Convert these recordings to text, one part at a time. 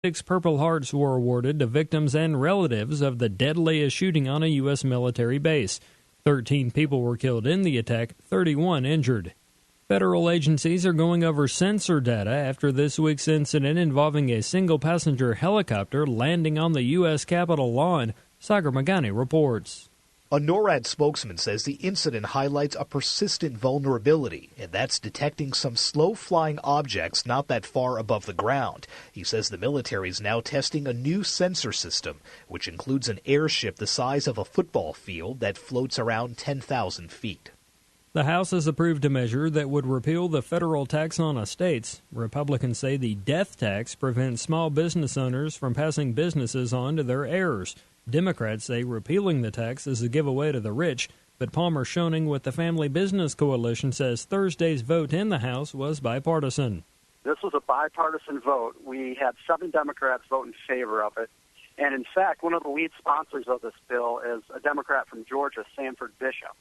6 Purple Hearts were awarded to victims and relatives of the deadliest shooting on a U.S. military base. 13 people were killed in the attack, 31 injured. Federal agencies are going over sensor data after this week's incident involving a single-passenger helicopter landing on the U.S. Capitol lawn. Sagar Magani reports. A NORAD spokesman says the incident highlights a persistent vulnerability, and that's detecting some slow-flying objects not that far above the ground. He says the military is now testing a new sensor system, which includes an airship the size of a football field that floats around 10,000 feet. The House has approved a measure that would repeal the federal tax on estates. Republicans say the death tax prevents small business owners from passing businesses on to their heirs. Democrats say repealing the tax is a giveaway to the rich, but Palmer Schoening with the Family Business Coalition says Thursday's vote in the House was bipartisan. This was a bipartisan vote. We had 7 Democrats vote in favor of it. And in fact, one of the lead sponsors of this bill is a Democrat from Georgia, Sanford Bishop.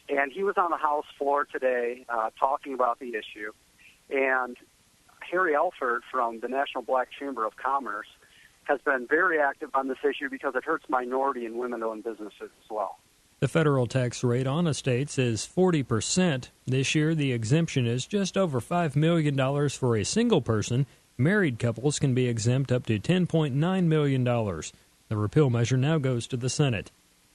And he was on the House floor today talking about the issue. And Harry Elford from the National Black Chamber of Commerce has been very active on this issue because it hurts minority and women-owned businesses as well. The federal tax rate on estates is 40%. This year, the exemption is just over $5 million for a single person. Married couples can be exempt up to $10.9 million. The repeal measure now goes to the Senate.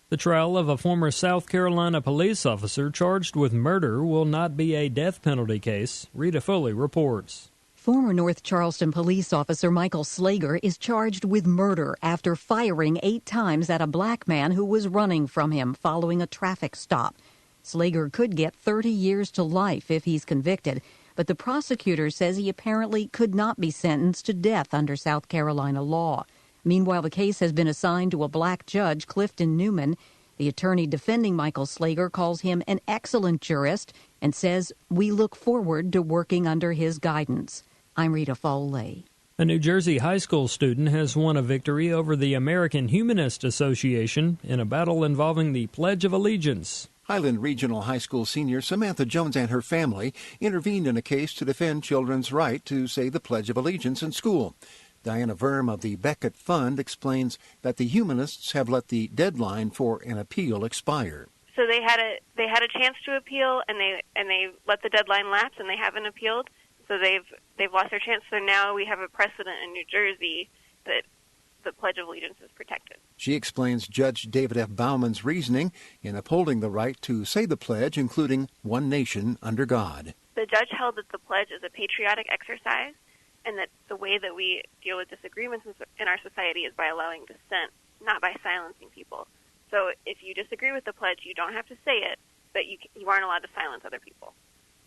The trial of a former South Carolina police officer charged with murder will not be a death penalty case. Rita Foley reports. Former North Charleston police officer Michael Slager is charged with murder after firing 8 times at a black man who was running from him following a traffic stop. Slager could get 30 years to life if he's convicted, but the prosecutor says he apparently could not be sentenced to death under South Carolina law. Meanwhile, the case has been assigned to a black judge, Clifton Newman. The attorney defending Michael Slager calls him an excellent jurist and says, "We look forward to working under his guidance." I'm Rita Foley. A New Jersey high school student has won a victory over the American Humanist Association in a battle involving the Pledge of Allegiance. Highland Regional High School senior Samantha Jones and her family intervened in a case to defend children's right to say the Pledge of Allegiance in school. Diana Verm of the Beckett Fund explains that the humanists have let the deadline for an appeal expire. So they had a chance to appeal, and they let the deadline lapse, and they haven't appealed. So they've lost their chance. So now we have a precedent in New Jersey that the Pledge of Allegiance is protected. She explains Judge David F. Bauman's reasoning in upholding the right to say the pledge, including one nation under God. The judge held that the pledge is a patriotic exercise, and that the way that we deal with disagreements in our society is by allowing dissent, not by silencing people. So if you disagree with the pledge, you don't have to say it, but you aren't allowed to silence other people.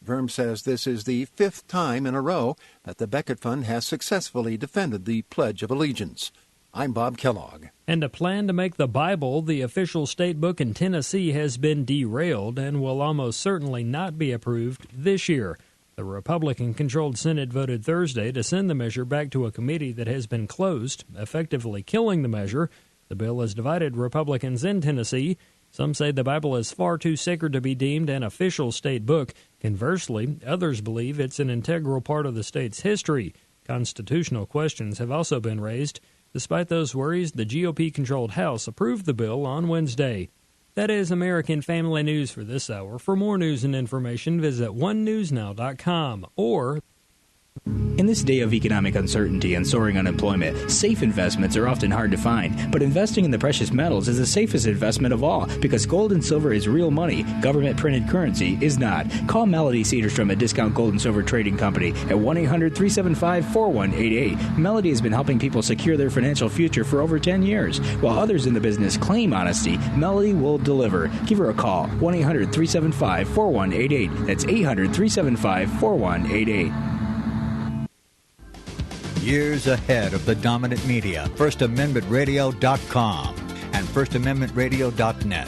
Verm says this is the 5th time in a row that the Beckett Fund has successfully defended the Pledge of Allegiance. I'm Bob Kellogg. And a plan to make the Bible the official state book in Tennessee has been derailed and will almost certainly not be approved this year. The Republican-controlled Senate voted Thursday to send the measure back to a committee that has been closed, effectively killing the measure. The bill has divided Republicans in Tennessee. Some say the Bible is far too sacred to be deemed an official state book. Conversely, others believe it's an integral part of the state's history. Constitutional questions have also been raised. Despite those worries, the GOP-controlled House approved the bill on Wednesday. That is American Family News for this hour. For more news and information, visit onenewsnow.com or... In this day of economic uncertainty and soaring unemployment, safe investments are often hard to find. But investing in the precious metals is the safest investment of all because gold and silver is real money. Government-printed currency is not. Call Melody Cedarstrom at Discount Gold and Silver Trading Company at 1-800-375-4188. Melody has been helping people secure their financial future for over 10 years. While others in the business claim honesty, Melody will deliver. Give her a call, 1-800-375-4188. That's 800-375-4188. Years ahead of the dominant media, FirstAmendmentRadio.com and FirstAmendmentRadio.net.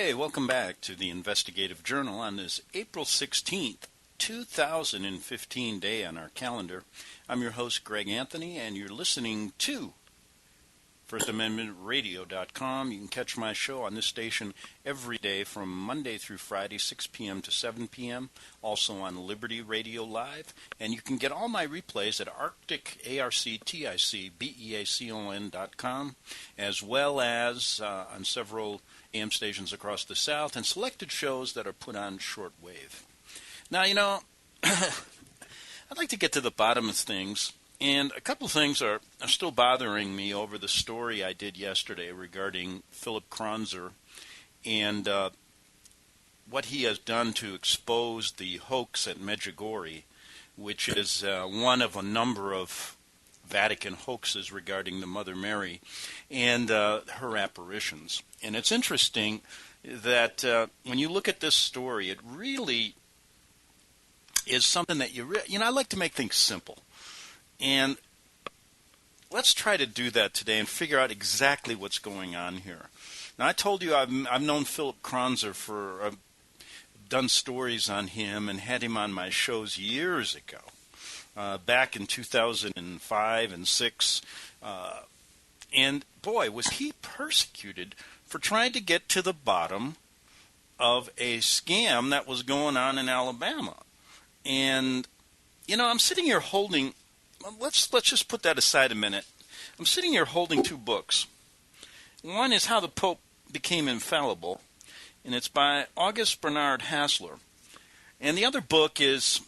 Okay, welcome back to the Investigative Journal on this April 16th, 2015 day on our calendar. I'm your host, Greg Anthony, and you're listening to FirstAmendmentRadio.com. You can catch my show on this station every day from Monday through Friday, 6 p.m. to 7 p.m., also on Liberty Radio Live. And you can get all my replays at Arctic, ARCTICBEACON.com, as well as on several AM stations across the South, and selected shows that are put on shortwave. Now, I'd like to get to the bottom of things, and a couple things are still bothering me over the story I did yesterday regarding Philip Kronzer and what he has done to expose the hoax at Medjugorje, which is one of a number of Vatican hoaxes regarding the Mother Mary and her apparitions. And it's interesting that when you look at this story, it really is something that I like to make things simple. And let's try to do that today and figure out exactly what's going on here. Now, I told you I've known Philip Kronzer I've done stories on him and had him on my shows years ago, back in 2005 and 6. And boy, was he persecuted for trying to get to the bottom of a scam that was going on in Alabama. And, I'm sitting here holding, let's just put that aside a minute. I'm sitting here holding two books. One is How the Pope Became Infallible, and it's by August Bernard Hassler. And the other book is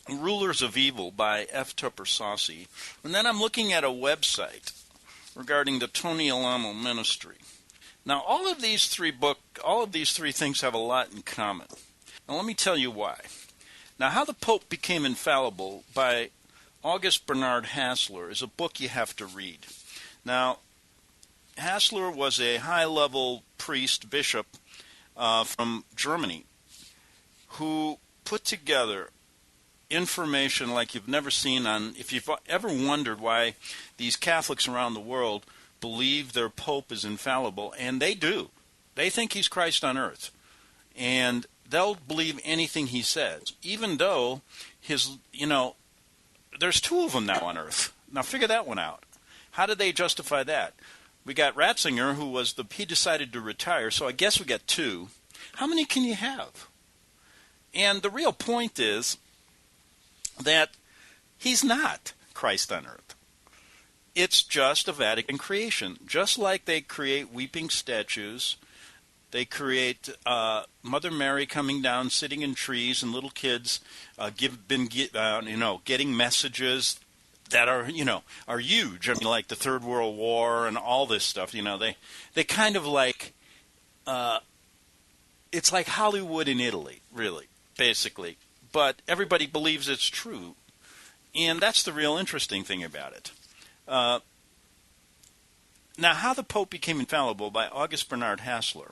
Rulers of Evil by F. Tupper Saucy. And then I'm looking at a website regarding the Tony Alamo Ministry. Now, all of these three things have a lot in common. Now, let me tell you why. Now, How the Pope Became Infallible by August Bernard Hassler is a book you have to read. Now, Hassler was a high-level bishop from Germany who put together information like you've never seen if you've ever wondered why these Catholics around the world believe their Pope is infallible, and they do. They think he's Christ on earth. And they'll believe anything he says, even though there's two of them now on earth. Now figure that one out. How did they justify that? We got Ratzinger, he decided to retire, so I guess we got two. How many can you have? And the real point is that he's not Christ on earth. It's just a Vatican creation. Just like they create weeping statues, they create Mother Mary coming down, sitting in trees, and little kids getting messages that are huge. I mean, like the Third World War and all this stuff. They kind of like it's like Hollywood in Italy, really, basically. But everybody believes it's true, and that's the real interesting thing about it. Now, How the Pope Became Infallible by August Bernard Hassler.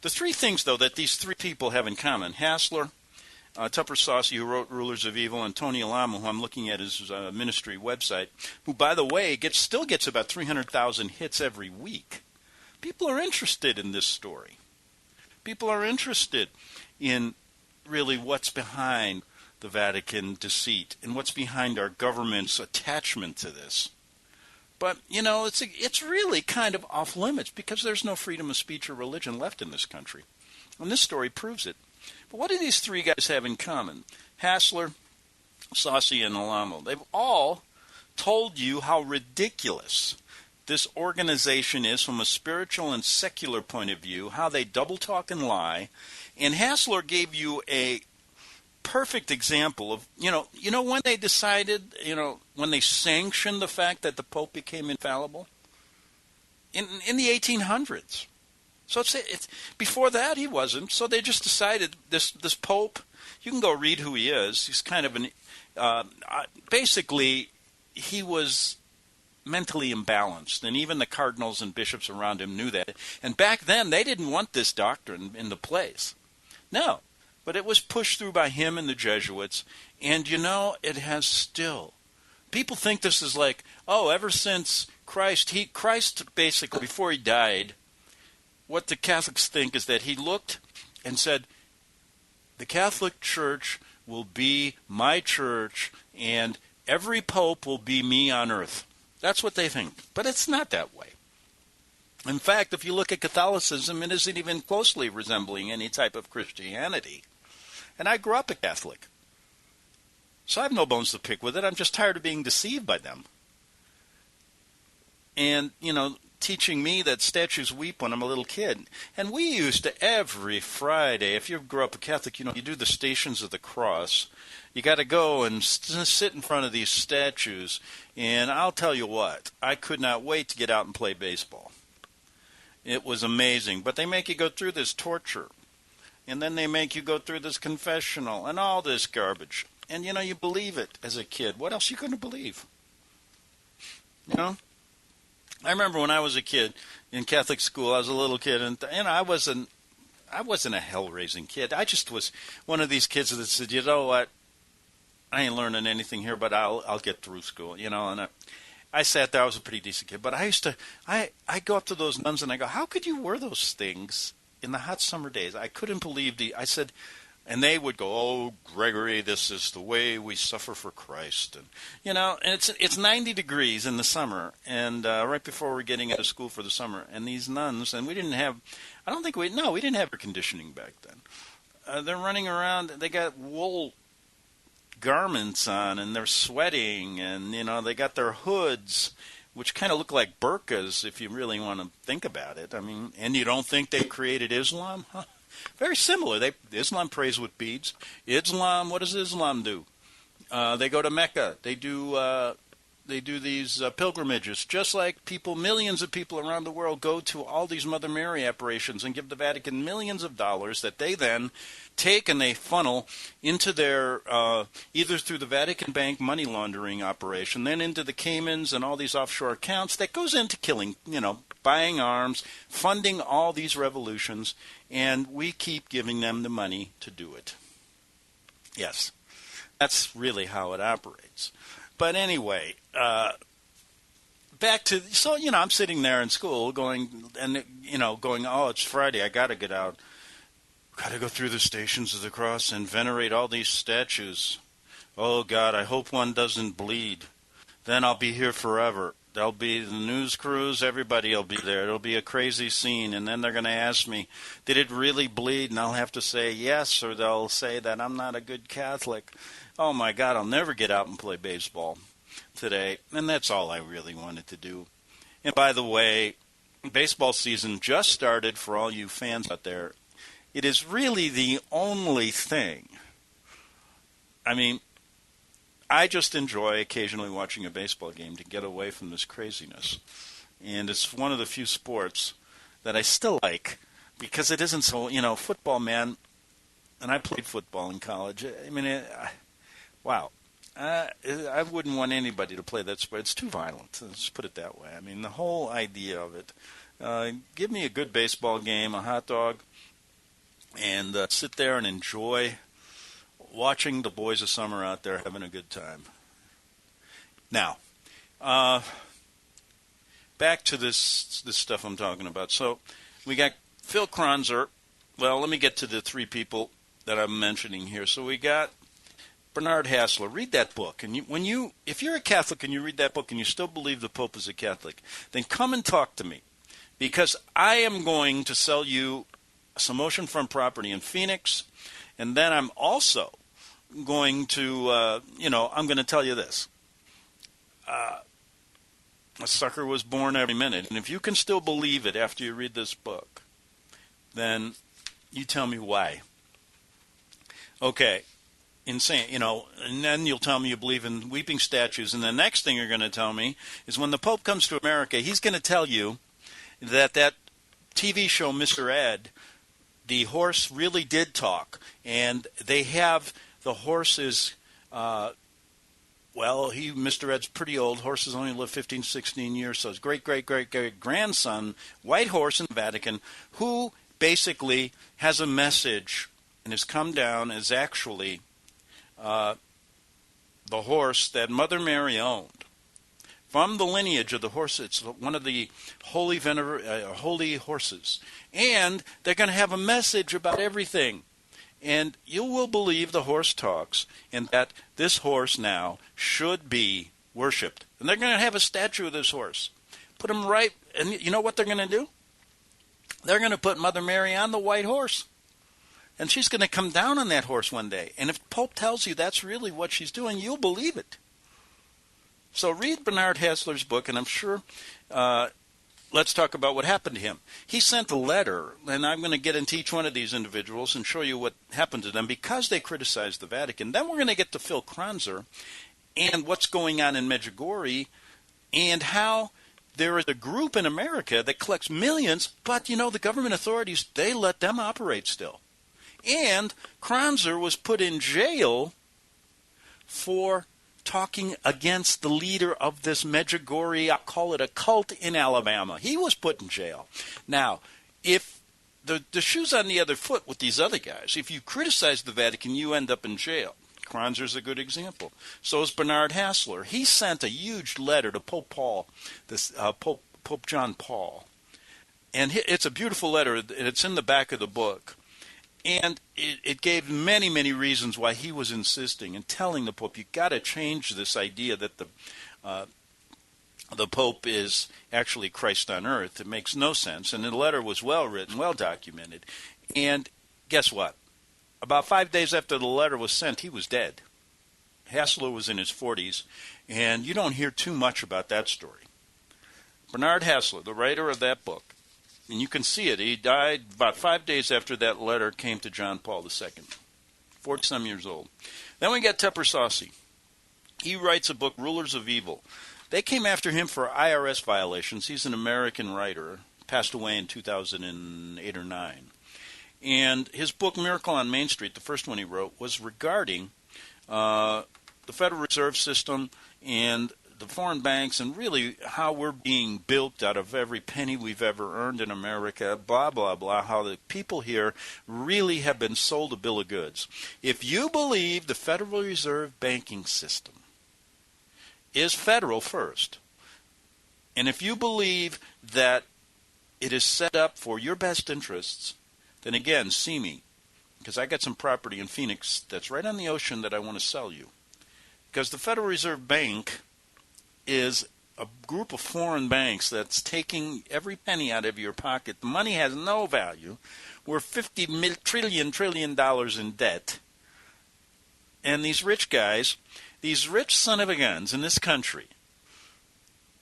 The three things, though, that these three people have in common: Hassler, Tupper Saucy, who wrote Rulers of Evil, and Tony Alamo, who I'm looking at his ministry website, who, by the way, still gets about 300,000 hits every week. People are interested in this story. People are interested in really what's behind the Vatican deceit and what's behind our government's attachment to this. But, it's really kind of off limits because there's no freedom of speech or religion left in this country. And this story proves it. But what do these three guys have in common? Hassler, Saucy, and Alamo. They've all told you how ridiculous this organization is from a spiritual and secular point of view, how they double talk and lie. And Hassler gave you a perfect example of, when they decided, when they sanctioned the fact that the Pope became infallible? In the 1800s. So it's before that he wasn't. So they just decided this Pope, you can go read who he is. He's kind of basically he was mentally imbalanced, and even the cardinals and bishops around him knew that. And back then they didn't want this doctrine in the place. No. But it was pushed through by him and the Jesuits, and it has still. People think this is like, ever since Christ basically, before he died, what the Catholics think is that he looked and said, the Catholic Church will be my church, and every pope will be me on earth. That's what they think. But it's not that way. In fact, if you look at Catholicism, it isn't even closely resembling any type of Christianity. And I grew up a Catholic. So I have no bones to pick with it. I'm just tired of being deceived by them. And, teaching me that statues weep when I'm a little kid. And we used to, every Friday, if you grew up a Catholic, you do the Stations of the Cross. You got to go and sit in front of these statues. And I'll tell you what, I could not wait to get out and play baseball. It was amazing. But they make you go through this torture. And then they make you go through this confessional and all this garbage. And, you believe it as a kid. What else are you going to believe? I remember when I was a kid in Catholic school, I was a little kid, and I wasn't a hell-raising kid. I just was one of these kids that said, you know what, I ain't learning anything here, but I'll get through school, and I sat there. I was a pretty decent kid, but I go up to those nuns and I go, how could you wear those things in the hot summer days? I couldn't believe I said, and they would go, oh, Gregory, this is the way we suffer for Christ. And, and it's 90 degrees in the summer, and right before we're getting out of school for the summer. And these nuns, and we didn't have air conditioning back then. They're running around, they got wool garments on, and they're sweating, and, they got their hoods, which kind of look like burqas if you really want to think about it. I mean, and you don't think they created Islam? Huh? Very similar. Islam prays with beads. Islam, what does Islam do? They go to Mecca. They do these pilgrimages, just like millions of people around the world go to all these Mother Mary apparitions and give the Vatican millions of dollars that they then take and they funnel into their, either through the Vatican Bank money laundering operation, then into the Caymans and all these offshore accounts that goes into killing, buying arms, funding all these revolutions, and we keep giving them the money to do it. Yes, that's really how it operates. But anyway, back to, I'm sitting there in school going, oh, it's Friday, I got to get out. Got to go through the Stations of the Cross and venerate all these statues. Oh, God, I hope one doesn't bleed. Then I'll be here forever. There'll be the news crews, everybody will be there. It'll be a crazy scene, and then they're going to ask me, did it really bleed? And I'll have to say yes, or they'll say that I'm not a good Catholic. Oh, my God, I'll never get out and play baseball today. And that's all I really wanted to do. And by the way, baseball season just started for all you fans out there. It is really the only thing. I mean, I just enjoy occasionally watching a baseball game to get away from this craziness. And it's one of the few sports that I still like because it isn't so, football, man. And I played football in college. I mean, wow. I wouldn't want anybody to play that sport. It's too violent. Let's put it that way. I mean, the whole idea of it. Give me a good baseball game, a hot dog, and sit there and enjoy watching the boys of summer out there having a good time. Now, back to this stuff I'm talking about. So we got Phil Kronzer. Well, let me get to the three people that I'm mentioning here. So we got Bernard Hassler. Read that book. And if you're a Catholic and you read that book and you still believe the Pope is a Catholic, then come and talk to me. Because I am going to sell you some oceanfront property in Phoenix. And then I'm also going to, I'm going to tell you this. A sucker was born every minute. And if you can still believe it after you read this book, then you tell me why. Okay. Insane, and then you'll tell me you believe in weeping statues. And the next thing you're going to tell me is when the Pope comes to America, he's going to tell you that TV show, Mr. Ed, the horse really did talk. And they have the horses, Mr. Ed's pretty old. Horses only live 15, 16 years. So his great-great-great-grandson, white horse in the Vatican, who basically has a message and has come down as actually the horse that Mother Mary owned from the lineage of the horse. It's one of the holy horses. And they're going to have a message about everything. And you will believe the horse talks, and that this horse now should be worshipped. And they're going to have a statue of this horse. Put him right, and you know what they're going to do? They're going to put Mother Mary on the white horse. And she's going to come down on that horse one day. And if Pope tells you that's really what she's doing, you'll believe it. So read Bernard Hassler's book, and I'm sure, let's talk about what happened to him. He sent a letter, and I'm going to get into each one of these individuals and show you what happened to them because they criticized the Vatican. Then we're going to get to Phil Kronzer and what's going on in Medjugorje and how there is a group in America that collects millions, but, the government authorities, they let them operate still. And Kronzer was put in jail for talking against the leader of this Medjugorje, I'll call it a cult in Alabama. He was put in jail. Now, if the shoe's on the other foot with these other guys, if you criticize the Vatican, you end up in jail. Kronzer's a good example. So is Bernard Hassler. He sent a huge letter to Pope Paul, Pope John Paul. And it's a beautiful letter, and it's in the back of the book. And it gave many, many reasons why he was insisting and telling the Pope, you got to change this idea that the Pope is actually Christ on earth. It makes no sense. And the letter was well written, well documented. And guess what? About 5 days after the letter was sent, he was dead. Hassler was in his 40s, and you don't hear too much about that story. Bernard Hassler, the writer of that book, and you can see it. He died about 5 days after that letter came to John Paul II, 40-some years old. Then we got Tupper Saucy. He writes a book, Rulers of Evil. They came after him for IRS violations. He's an American writer, passed away in 2008 or 9. And his book, Miracle on Main Street, the first one he wrote, was regarding the Federal Reserve System and the foreign banks and really how we're being bilked out of every penny we've ever earned in America, blah, blah, blah, how the people here really have been sold a bill of goods. If you believe the Federal Reserve banking system is federal first, and if you believe that it is set up for your best interests, then again, see me, because I got some property in Phoenix that's right on the ocean that I want to sell you. Because the Federal Reserve Bank is a group of foreign banks that's taking every penny out of your pocket. The money has no value. We're $50 trillion in debt. And these rich guys, these rich son of a guns in this country,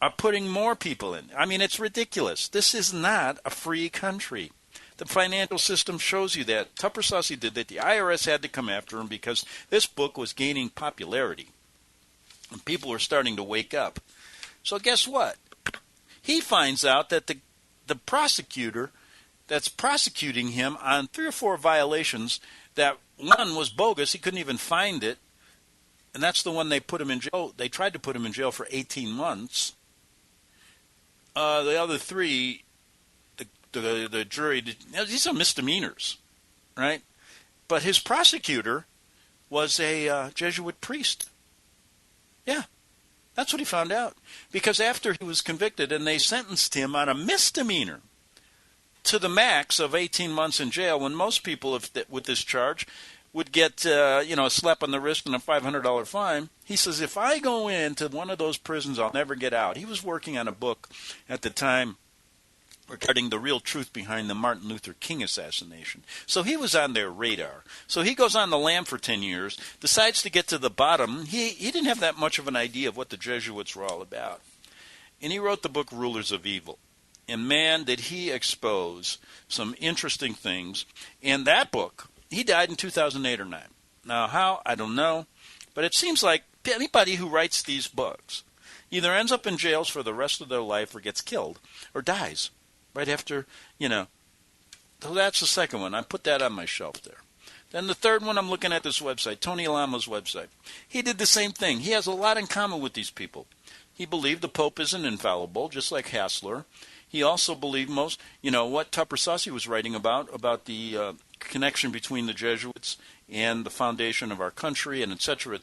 are putting more people in. I mean, it's ridiculous. This is not a free country. The financial system shows you that. Tupper Saucy did that. The IRS had to come after him because this book was gaining popularity. And people were starting to wake up. So guess what? He finds out that the prosecutor that's prosecuting him on 3 or 4 violations, that one was bogus. He couldn't even find it. And that's the one they put him in jail. They tried to put him in jail for 18 months. The other 3, the jury, these are misdemeanors, right? But his prosecutor was a Jesuit priest. Yeah, that's what he found out. Because after he was convicted and they sentenced him on a misdemeanor to the max of 18 months in jail, when most people with this charge would get a slap on the wrist and a $500 fine, he says, if I go into one of those prisons, I'll never get out. He was working on a book at the time regarding the real truth behind the Martin Luther King assassination. So he was on their radar. So he goes on the lam for 10 years, decides to get to the bottom. He didn't have that much of an idea of what the Jesuits were all about. And he wrote the book Rulers of Evil. And man, did he expose some interesting things. And that book, he died in 2008 or 9. Now how, I don't know. But it seems like anybody who writes these books either ends up in jails for the rest of their life or gets killed or dies. Right after, So that's the second one. I put that on my shelf there. Then the third one, I'm looking at this website, Tony Lama's website. He did the same thing. He has a lot in common with these people. He believed the Pope isn't infallible, just like Hassler. He also believed what Tupper Saucy was writing about the connection between the Jesuits and the foundation of our country, and et cetera,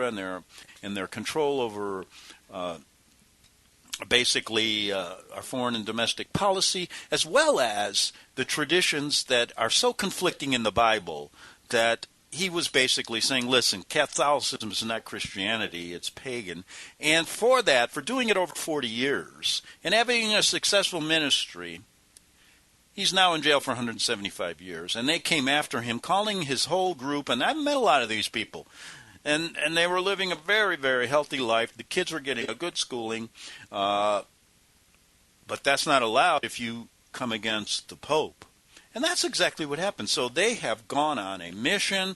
and their control over basically our foreign and domestic policy, as well as the traditions that are so conflicting in the Bible that he was basically saying, listen, Catholicism is not Christianity, it's pagan. And for that, for doing it over 40 years and having a successful ministry, he's now in jail for 175 years. And they came after him, calling his whole group, and I've met a lot of these people, and they were living a very, very healthy life. The kids were getting a good schooling, but that's not allowed if you come against the Pope. And that's exactly what happened. So they have gone on a mission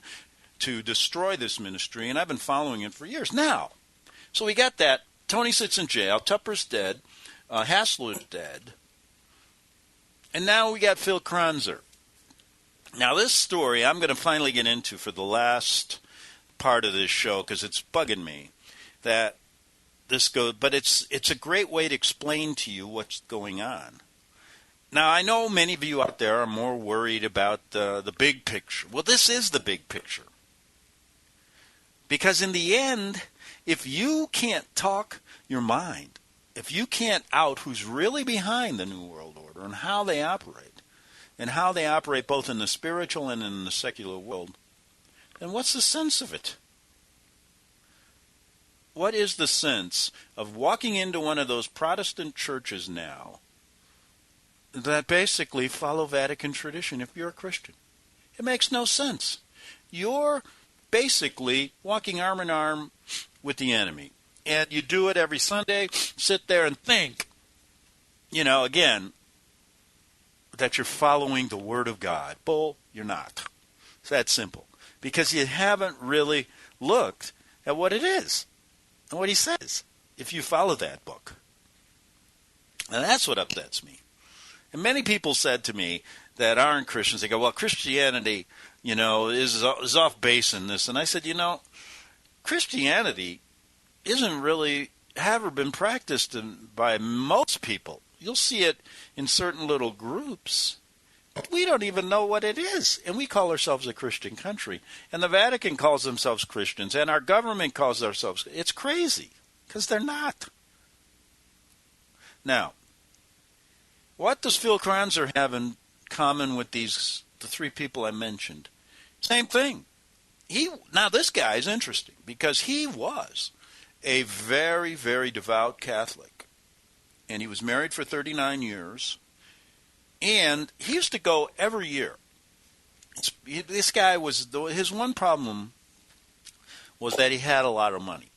to destroy this ministry, and I've been following it for years. Now, so we got that. Tony sits in jail. Tupper's dead. Hassler's dead. And now we got Phil Kronzer. Now, this story I'm going to finally get into for the last part of this show because it's bugging me that this goes, but it's a great way to explain to you what's going on. Now, I know many of you out there are more worried about the big picture. Well, this is the big picture. Because in the end, if you can't talk your mind, if you can't out who's really behind the New World Order and how they operate both in the spiritual and in the secular world, then what's the sense of it? What is the sense of walking into one of those Protestant churches now that basically follow Vatican tradition if you're a Christian? It makes no sense. You're basically walking arm in arm with the enemy. And you do it every Sunday, sit there and think, again, that you're following the Word of God. Bull, you're not. It's that simple. Because you haven't really looked at what it is and what he says if you follow that book. And that's what upsets me. And many people said to me that aren't Christians, they go, well, Christianity, is off base in this. And I said, Christianity isn't really ever been practiced by most people. You'll see it in certain little groups. But we don't even know what it is. And we call ourselves a Christian country. And the Vatican calls themselves Christians. And our government calls ourselves. It's crazy. Because they're not. Now, what does Phil Kronzer have in common with the three people I mentioned? Same thing. Now, this guy is interesting because he was a very, very devout Catholic. And he was married for 39 years. And he used to go every year. This guy his one problem was that he had a lot of money.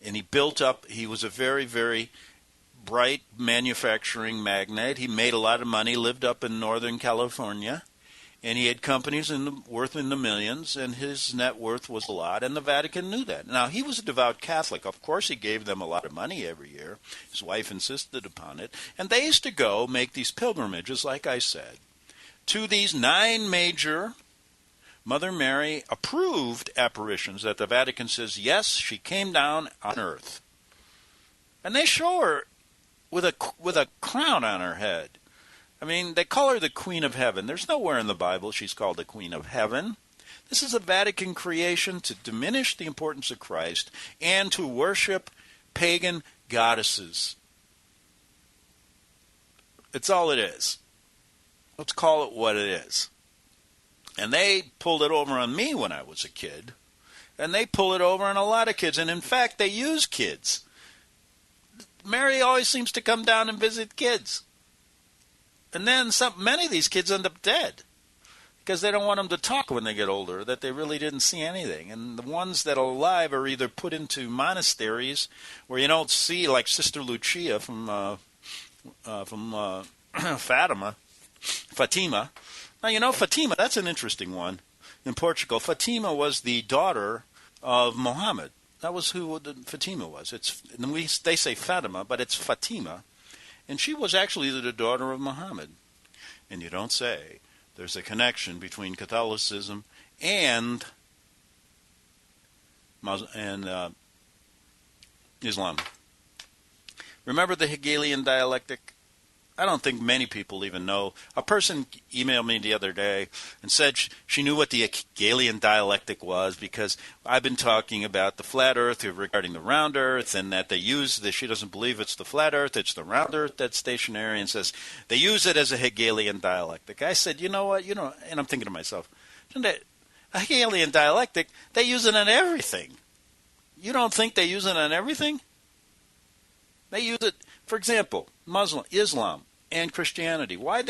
And he was a very, very bright manufacturing magnate. He made a lot of money, lived up in Northern California, and he had companies worth in the millions, and his net worth was a lot, and the Vatican knew that. Now, he was a devout Catholic. Of course, he gave them a lot of money every year. His wife insisted upon it, and they used to go make these pilgrimages, like I said, to these 9 major Mother Mary approved apparitions that the Vatican says, yes, she came down on earth. And they show her with a crown on her head. I mean, they call her the Queen of Heaven. There's nowhere in the Bible she's called the Queen of Heaven. This is a Vatican creation to diminish the importance of Christ and to worship pagan goddesses. It's all it is. Let's call it what it is. And they pulled it over on me when I was a kid. And they pull it over on a lot of kids. And in fact, they use kids. Mary always seems to come down and visit kids. And then many of these kids end up dead because they don't want them to talk when they get older, that they really didn't see anything. And the ones that are alive are either put into monasteries where you don't see, like Sister Lucia from Fatima. Now, Fatima, that's an interesting one in Portugal. Fatima was the daughter of Muhammad. That was who Fatima was. They say Fatima, but it's Fatima. And she was actually the daughter of Muhammad. And you don't say there's a connection between Catholicism and Islam. Remember the Hegelian dialectic? I don't think many people even know. A person emailed me the other day and said she knew what the Hegelian dialectic was because I've been talking about the flat earth regarding the round earth, and that they use this. She doesn't believe it's the flat earth, it's the round earth that's stationary, and says they use it as a Hegelian dialectic. I said, you know what, and I'm thinking to myself, a Hegelian dialectic, they use it on everything. You don't think they use it on everything? They use it, for example, Islam and Christianity. Why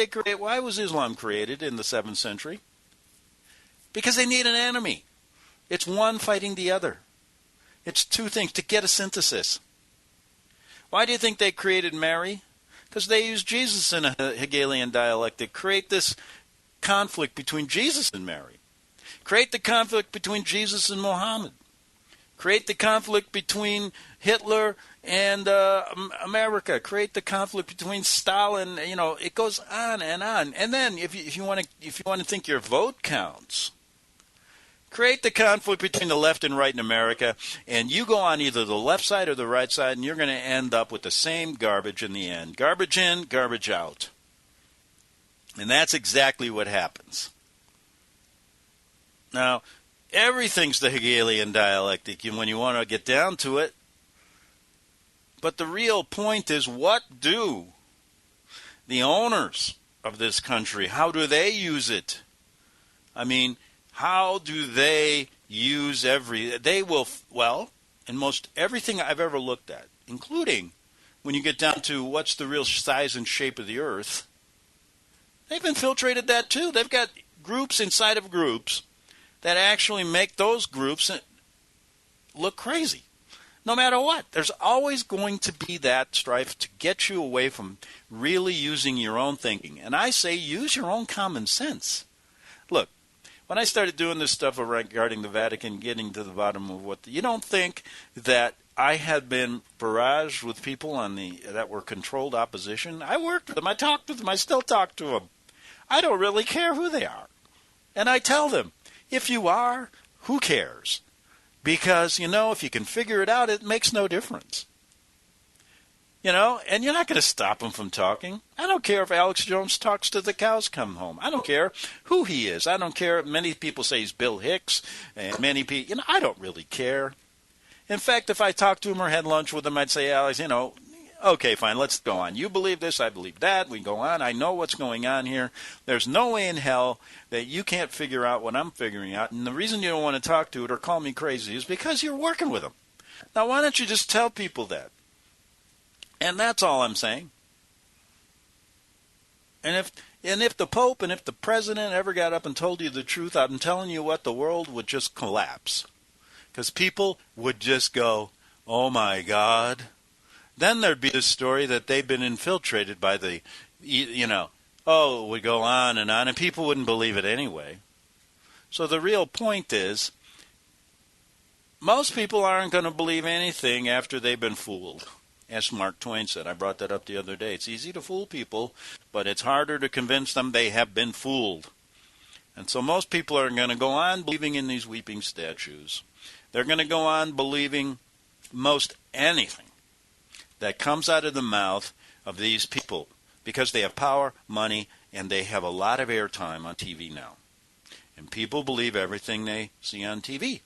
was Islam created in the 7th century? Because they need an enemy. It's one fighting the other. It's two things to get a synthesis. Why do you think they created Mary? Because they used Jesus in a Hegelian dialectic. Create this conflict between Jesus and Mary. Create the conflict between Jesus and Muhammad. Create the conflict between Hitler and America. Create the conflict between Stalin. It goes on and on. And then, if you want to think your vote counts, create the conflict between the left and right in America, and you go on either the left side or the right side, and you're going to end up with the same garbage in the end. Garbage in, garbage out. And that's exactly what happens. Now, everything's the Hegelian dialectic when you want to get down to it. But the real point is, what do the owners of this country, how do they use it? I mean, how do they use in most everything I've ever looked at, including when you get down to what's the real size and shape of the earth, they've infiltrated that too. They've got groups inside of groups that actually make those groups look crazy. No matter what, there's always going to be that strife to get you away from really using your own thinking. And I say use your own common sense. Look, when I started doing this stuff regarding the Vatican, getting to the bottom of you don't think that I had been barraged with people that were controlled opposition? I worked with them. I talked with them. I still talk to them. I don't really care who they are. And I tell them, if you are, who cares? Because, if you can figure it out, it makes no difference. And you're not going to stop them from talking. I don't care if Alex Jones talks to the cows come home. I don't care who he is. I don't care. Many people say he's Bill Hicks, and many people, I don't really care. In fact, if I talked to him or had lunch with him, I'd say, Alex, okay, fine, let's go on. You believe this, I believe that. We go on. I know what's going on here. There's no way in hell that you can't figure out what I'm figuring out. And the reason you don't want to talk to it or call me crazy is because you're working with them. Now, why don't you just tell people that? And that's all I'm saying. And if the Pope and if the President ever got up and told you the truth, I'm telling you what, the world would just collapse. Because people would just go, oh my God. Then there'd be the story that they've been infiltrated by it would go on, and people wouldn't believe it anyway. So the real point is, most people aren't going to believe anything after they've been fooled. As Mark Twain said, I brought that up the other day. It's easy to fool people, but it's harder to convince them they have been fooled. And so most people are going to go on believing in these weeping statues. They're going to go on believing most anything that comes out of the mouth of these people because they have power, money, and they have a lot of airtime on TV now. And people believe everything they see on TV.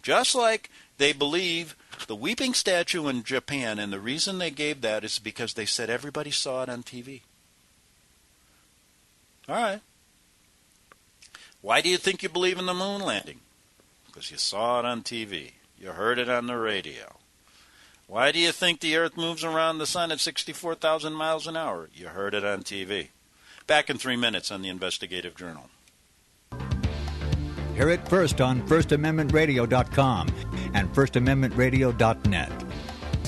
Just like they believe the weeping statue in Japan, and the reason they gave that is because they said everybody saw it on TV. All right. Why do you think you believe in the moon landing? Because you saw it on TV. You heard it on the radio. Why do you think the Earth moves around the sun at 64,000 miles an hour? You heard it on TV. Back in 3 minutes on the Investigative Journal. Hear it first on FirstAmendmentRadio.com and FirstAmendmentRadio.net.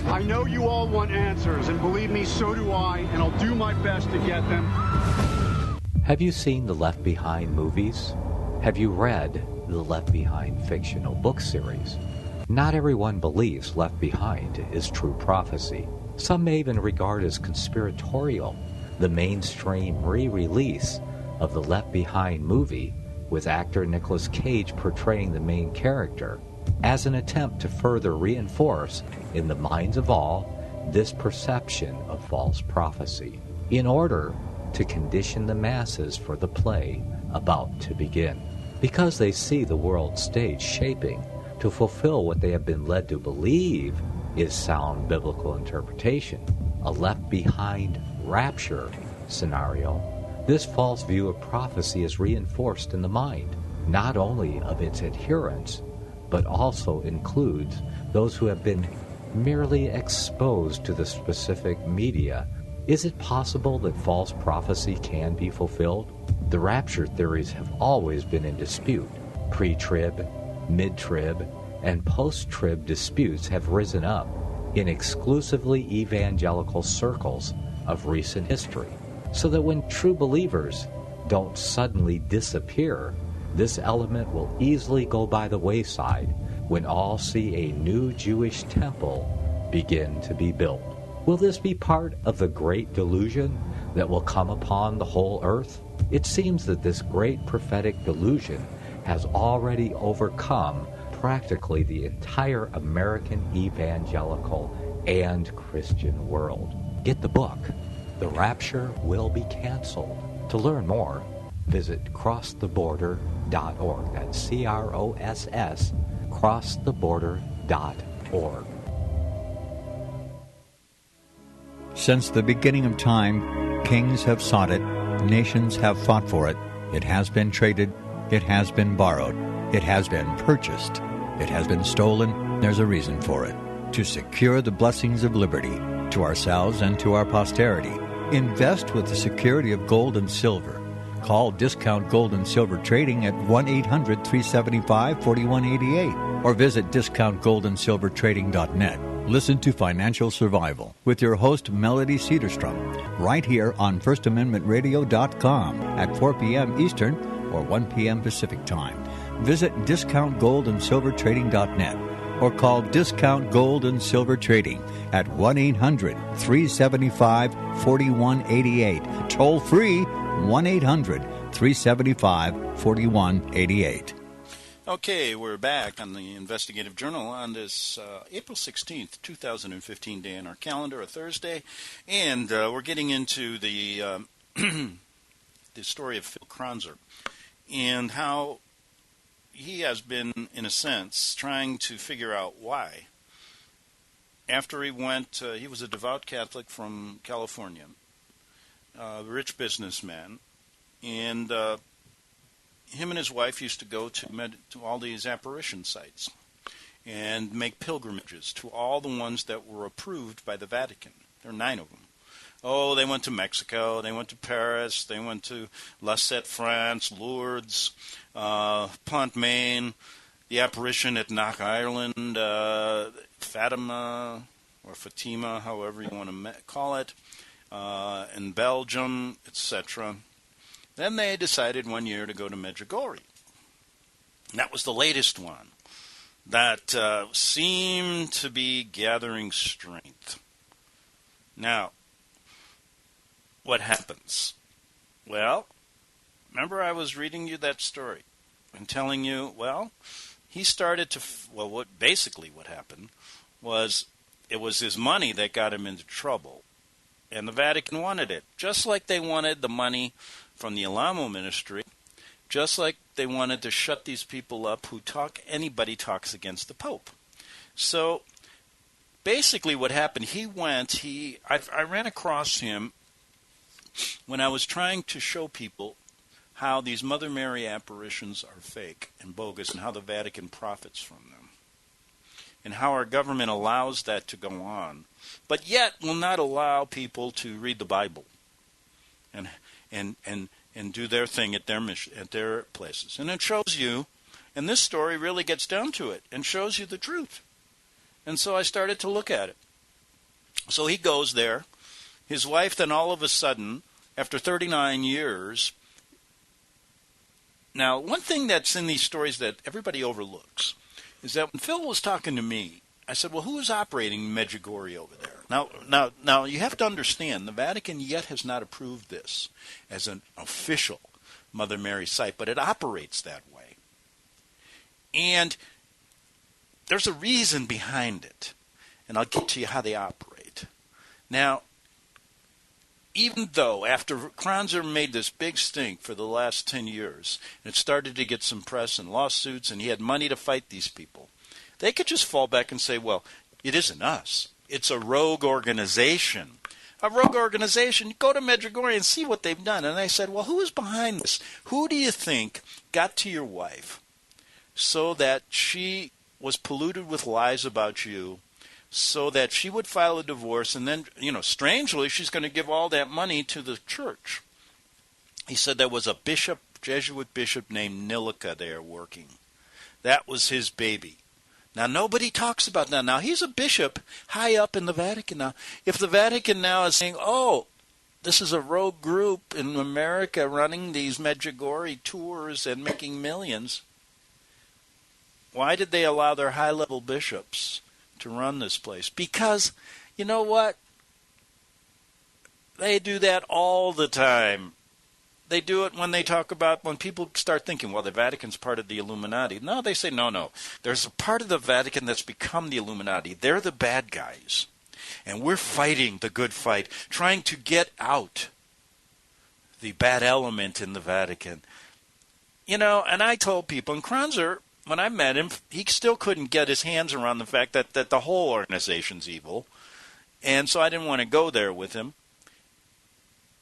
I know you all want answers, and believe me, so do I, and I'll do my best to get them. Have you seen the Left Behind movies? Have you read the Left Behind fictional book series? Not everyone believes Left Behind is true prophecy. Some may even regard as conspiratorial the mainstream re-release of the Left Behind movie with actor Nicolas Cage portraying the main character as an attempt to further reinforce in the minds of all this perception of false prophecy. in order to condition the masses for the play about to begin. Because they see the world stage shaping to fulfill what they have been led to believe is sound biblical interpretation, a left-behind rapture scenario, this false view of prophecy is reinforced in the mind, not only of its adherents, but also includes those who have been merely exposed to the specific media. Is it possible that false prophecy can be fulfilled? The rapture theories have always been in dispute. Pre-trib, mid-trib, and post-trib disputes have risen up in exclusively evangelical circles of recent history, so that when true believers don't suddenly disappear, this element will easily go by the wayside when all see a new Jewish temple begin to be built. Will this be part of the great delusion that will come upon the whole earth? It seems that this great prophetic delusion has already overcome practically the entire American evangelical and Christian world. Get the book, The Rapture Will Be Canceled. To learn more, visit crosstheborder.org. That's C-R-O-S-S, crosstheborder.org. Since the beginning of time, kings have sought it, nations have fought for it. It has been traded, it has been borrowed, it has been purchased, it has been stolen. There's a reason for it. To secure the blessings of liberty to ourselves and to our posterity, invest with the security of gold and silver. Call Discount Gold and Silver Trading at 1-800-375-4188 or visit discountgoldandsilvertrading.net. Listen to Financial Survival with your host, Melody Cedarstrom, right here on FirstAmendmentRadio.com at 4 p.m. Eastern or 1 p.m. Pacific Time. Visit discountgoldandsilvertrading.net or call Discount Gold and Silver Trading at 1-800-375-4188. Toll free, 1-800-375-4188. Okay, we're back on the Investigative Journal on this April 16th, 2015 day in our calendar, a Thursday, and we're getting into the the story of Phil Kronzer and how he has been, in a sense, trying to figure out why. After he went, he was a devout Catholic from California, a rich businessman, and him and his wife used to go to all these apparition sites and make pilgrimages to all the ones that were approved by the Vatican. There are 9 of them. Oh, they went to Mexico, they went to Paris, they went to La Sette, France, Lourdes, Pont Maine, the apparition at Knock, Ireland, Fatima, or Fatima, however you want to call it, in Belgium, etc. Then they decided one year to go to Medjugorje. And that was the latest one that seemed to be gathering strength. Now, what happens? Well, remember I was reading you that story and telling you, well, he started to, what happened was it was his money that got him into trouble. And the Vatican wanted it, just like they wanted the money from the Alamo ministry, just like they wanted to shut these people up who anybody talks against the Pope. So basically what happened, I ran across him when I was trying to show people how these Mother Mary apparitions are fake and bogus and how the Vatican profits from them and how our government allows that to go on, but yet will not allow people to read the Bible and do their thing at their places. And it shows you, and this story really gets down to it and shows you the truth. And so I started to look at it. So he goes there. His wife then all of a sudden, after 39 years... Now, one thing that's in these stories that everybody overlooks is that when Phil was talking to me, I said, well, who is operating Medjugorje over there? Now, you have to understand, the Vatican yet has not approved this as an official Mother Mary site, but it operates that way. And there's a reason behind it, and I'll get to you how they operate. Now, even though after Kronzer made this big stink for the last 10 years, and it started to get some press and lawsuits, and he had money to fight these people, they could just fall back and say, well, it isn't us. It's a rogue organization. A rogue organization. Go to Medjugorje and see what they've done. And I said, well, who is behind this? Who do you think got to your wife so that she was polluted with lies about you, so that she would file a divorce, and then, strangely, she's going to give all that money to the church? He said there was a bishop, Jesuit bishop named Nilika there working. That was his baby. Now, nobody talks about that. Now, he's a bishop high up in the Vatican now. If the Vatican now is saying, oh, this is a rogue group in America running these Medjugorje tours and making millions, why did they allow their high-level bishops to run this place? Because, you know what? They do that all the time. They do it when they talk about, when people start thinking, well, the Vatican's part of the Illuminati. No, they say, no. There's a part of the Vatican that's become the Illuminati. They're the bad guys. And we're fighting the good fight, trying to get out the bad element in the Vatican. And I told people, and Kronzer, when I met him, he still couldn't get his hands around the fact that the whole organization's evil. And so I didn't want to go there with him.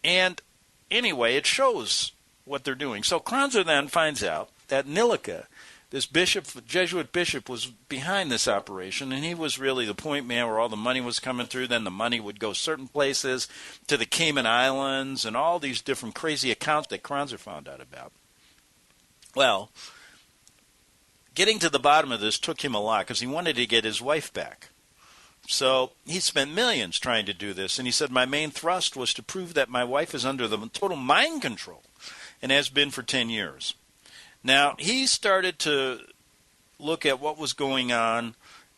And anyway, it shows what they're doing. So Kronzer then finds out that Nilika, this bishop, Jesuit bishop, was behind this operation, and he was really the point man where all the money was coming through. Then the money would go certain places, to the Cayman Islands, and all these different crazy accounts that Kronzer found out about. Well, getting to the bottom of this took him a lot, because he wanted to get his wife back. So he spent millions trying to do this, and he said, my main thrust was to prove that my wife is under the total mind control, and has been for 10 years. Now, he started to look at what was going on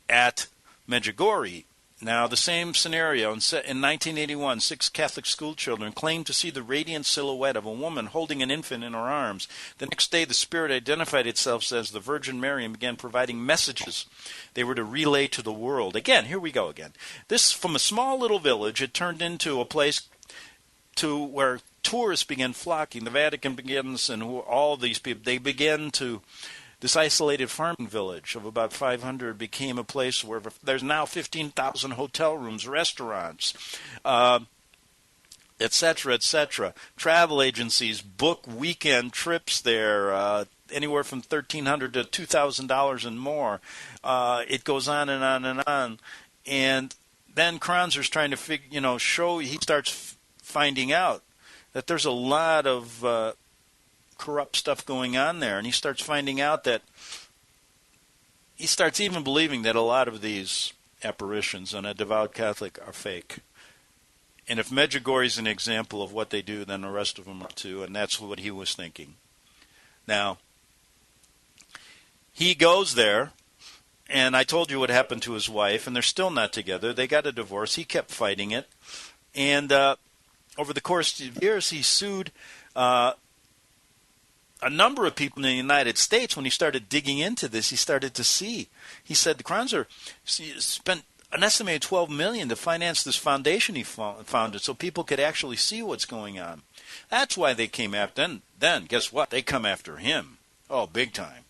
at Medjugorje. Now, the same scenario. In 1981, 6 Catholic school children claimed to see the radiant silhouette of a woman holding an infant in her arms. The next day, the spirit identified itself as the Virgin Mary and began providing messages they were to relay to the world. Again, here we go again. This, from a small little village, it turned into a place where tourists began flocking. The Vatican begins, and all these people, they began to... This isolated farming village of about 500 became a place where there's now 15,000 hotel rooms, restaurants, etc., etc. Travel agencies book weekend trips there, anywhere from $1,300 to $2,000 and more. It goes on and on and on. And then Kronzer's trying to he starts finding out that there's a lot of corrupt stuff going on there, and he starts finding out that he starts even believing that a lot of these apparitions on a devout Catholic are fake. And if Medjugorje is an example of what they do, then the rest of them are too, and that's what he was thinking. Now, he goes there, and I told you what happened to his wife, and they're still not together. They got a divorce. He kept fighting it, and over the course of years, he sued a number of people in the United States. When he started digging into this, he started to see. He said Kronzer spent an estimated $12 million to finance this foundation he founded so people could actually see what's going on. That's why they came after. Then guess what? They come after him. Oh, big time.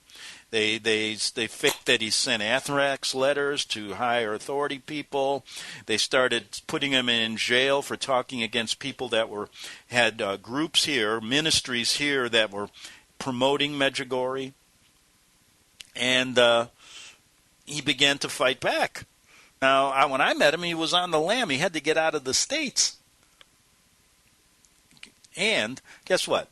They faked that he sent anthrax letters to higher authority people. They started putting him in jail for talking against people that had groups here, ministries here that were promoting Medjugorje. And he began to fight back. Now, when I met him, he was on the lam. He had to get out of the States. And guess what?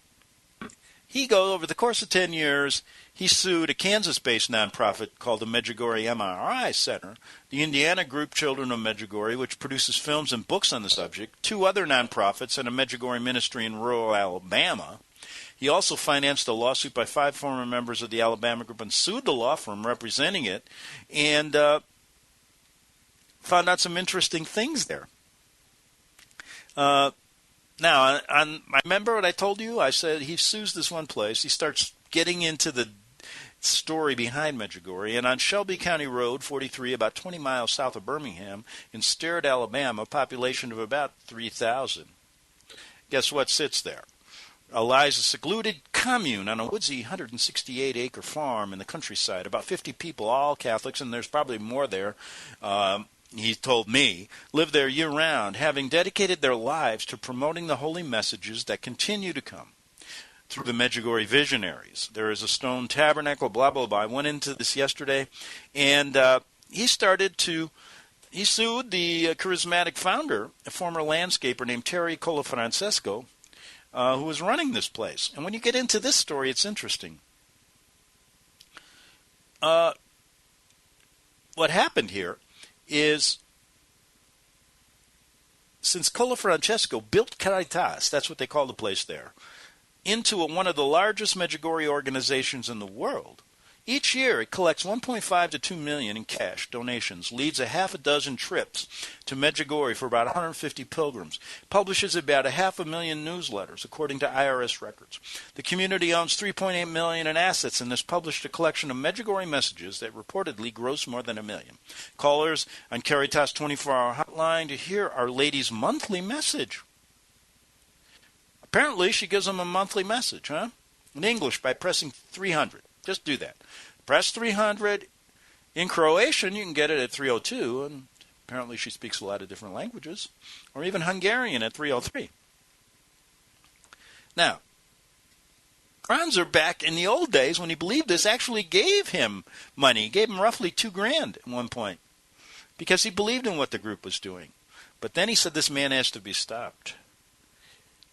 Over the course of 10 years, he sued a Kansas-based nonprofit called the Medjugorje MRI Center, the Indiana group Children of Medjugorje, which produces films and books on the subject, 2 other nonprofits, and a Medjugorje ministry in rural Alabama. He also financed a lawsuit by 5 former members of the Alabama group and sued the law firm representing it, and found out some interesting things there. Now, remember what I told you? I said he sues this one place. He starts getting into the story behind Medjugorje. And on Shelby County Road 43, about 20 miles south of Birmingham, in Sterrett, Alabama, a population of about 3,000. Guess what sits there? Lies a secluded commune on a woodsy 168-acre farm in the countryside. About 50 people, all Catholics, and there's probably more there, he told me, live there year-round, having dedicated their lives to promoting the holy messages that continue to come through the Medjugorje visionaries. There is a stone tabernacle, blah, blah, blah. I went into this yesterday, and he sued the charismatic founder, a former landscaper named Terry Colafrancesco, who was running this place. And when you get into this story, it's interesting. What happened here is, since Colafrancesco built Caritas, that's what they call the place there, into one of the largest Medjugorje organizations in the world, each year it collects 1.5 to 2 million in cash donations, leads a half a dozen trips to Medjugorje for about 150 pilgrims, publishes about 500,000 newsletters, according to IRS records. The community owns 3.8 million in assets and has published a collection of Medjugorje messages that reportedly gross more than 1 million. Callers on Caritas 24-hour hotline to hear Our Lady's monthly message. Apparently, she gives them a monthly message, in English by pressing 300. Just do that. Press 300. In Croatian, you can get it at 302, and apparently she speaks a lot of different languages, or even Hungarian at 303. Now, Kranzer, back in the old days when he believed this, actually gave him money. He gave him roughly $2,000 at one point because he believed in what the group was doing. But then he said this man has to be stopped.